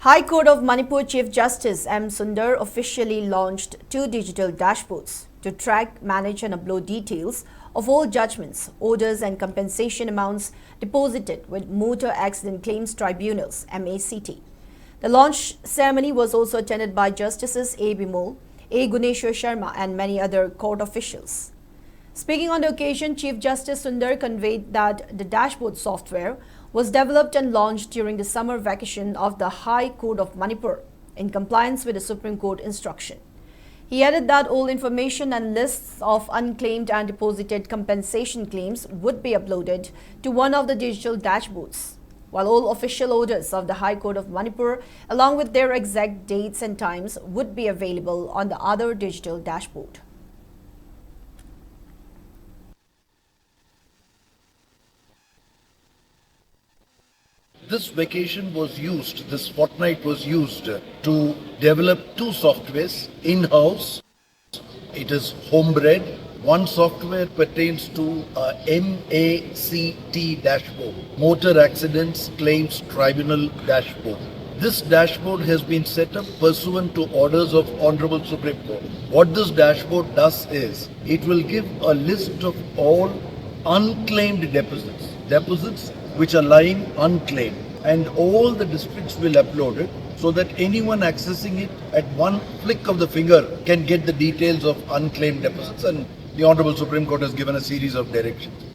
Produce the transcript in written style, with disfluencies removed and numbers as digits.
High Court of Manipur Chief Justice M. Sundar officially launched 2 digital dashboards to track, manage and upload details of all judgments, orders and compensation amounts deposited with Motor Accident Claims Tribunals (MACT). The launch ceremony was also attended by Justices A. Bimol, A. Guneshwar Sharma and many other court officials. Speaking on the occasion, Chief Justice Sundar conveyed that the dashboard software was developed and launched during the summer vacation of the High Court of Manipur in compliance with the Supreme Court instruction. He added that all information and lists of unclaimed and deposited compensation claims would be uploaded to one of the digital dashboards, while all official orders of the High Court of Manipur, along with their exact dates and times, would be available on the other digital dashboard. This vacation was used, this fortnight was used to develop 2 softwares in-house. It is homebred. One software pertains to MACT dashboard, Motor Accidents Claims Tribunal dashboard. This dashboard has been set up pursuant to orders of Honorable Supreme Court. What this dashboard does is, it will give a list of all unclaimed deposits which are lying unclaimed, and all the districts will upload it so that anyone accessing it at one flick of the finger can get the details of unclaimed deposits, and the Honorable Supreme Court has given a series of directions.